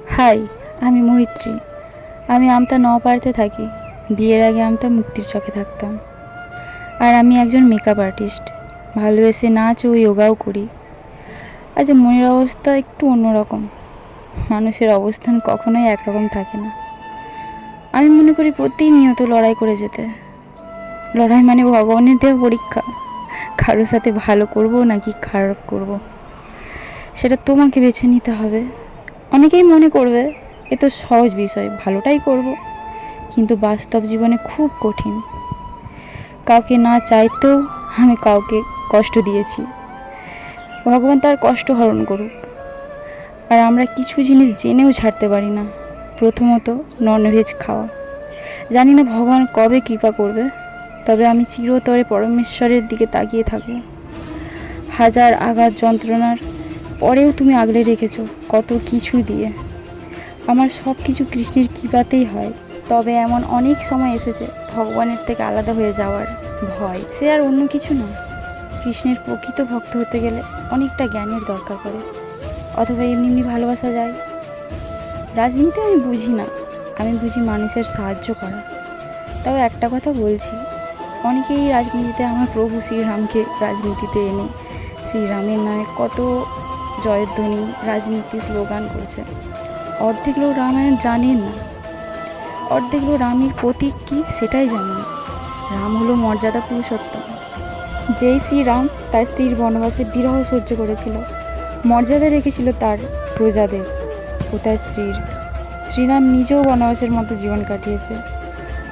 High, আমি মৈত্রী। আমি আমতা নওপাড়াতে থাকি। বিয়ের আগে আমতা মুক্তির চকে থাকতাম। আর আমি একজন মেকআপ আর্টিস্ট। ভালোবেসে নাচ ও যোগাও করি। আজ মনের অবস্থা একটু অন্যরকম। মানুষের অবস্থান কখনোই একরকম থাকে না। আমি মনে করি প্রতিনিয়ত লড়াই করে যেতে। লড়াই মানে ভগবানের দেওয়া পরীক্ষা। কারোর সাথে ভালো করব নাকি খারাপ করব, সেটা তোমাকে বেছে নিতে হবে। অনেকেই মনে করবে এ তো সহজ বিষয়, ভালোটাই করব। কিন্তু বাস্তব জীবনে খুব কঠিন। কাউকে না চাইতেও আমি কাউকে কষ্ট দিয়েছি। ভগবান তার কষ্ট হরণ করুক। আর আমরা কিছু জিনিস জেনেও ছাড়তে পারি না। প্রথমত, ননভেজ খাওয়া। জানি না ভগবান কবে কৃপা করবে, তবে আমি চিরতরে পরমেশ্বরের দিকে তাকিয়ে থাকব। হাজার আঘাত যন্ত্রণার পরেও তুমি আগলে রেখেছো কত কিছু দিয়ে। আমার সব কিছু কৃষ্ণের কৃপাতেই হয়। তবে এমন অনেক সময় এসেছে ভগবানের থেকে আলাদা হয়ে যাওয়ার ভয়। সে আর অন্য কিছু না। কৃষ্ণের প্রকৃত ভক্ত হতে গেলে অনেকটা জ্ঞানের দরকার পড়ে, অথবা এমনি এমনি ভালোবাসা যায়। রাজনীতি আমি বুঝি না, আমি বুঝি মানুষের সাহায্য করা। তাও একটা কথা বলছি, অনেকেই রাজনীতিতে আমার প্রভু শ্রীরামকে রাজনীতিতে এনে শ্রীরামের নামে কত জয়ধ্বনি রাজনীতি স্লোগান করেছে। অর্ধেক লোক রামায়ণ জানেন না, অর্ধেক লোক রামের প্রতীক কী সেটাই জানে না। রাম হলো মর্যাদা পুরুষোত্তম। যেই শ্রীরাম তার স্ত্রীর বনবাসের বিরহ সহ্য করেছিল, মর্যাদা রেখেছিল তার প্রজাদের ও তার স্ত্রীর। শ্রীরাম নিজেও বনবাসের মতো জীবন কাটিয়েছে।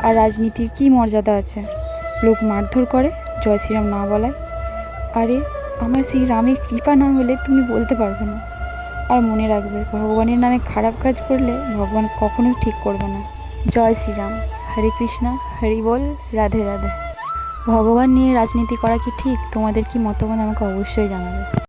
আর রাজনীতির কী মর্যাদা আছে? লোক মারধর করে জয় শ্রীরাম না বলায়। আরে আমার শ্রীরামের কৃপা না হলে তুমি বলতে পারবে না। আর মনে রাখবে, ভগবানের নামে খারাপ কাজ করলে ভগবান কখনোই ঠিক করবে না। জয় শ্রীরাম। হরে কৃষ্ণা, হরি বল, রাধে রাধে। ভগবান নিয়ে রাজনীতি করা কি ঠিক? তোমাদের কি মতামত আমাকে অবশ্যই জানাবে।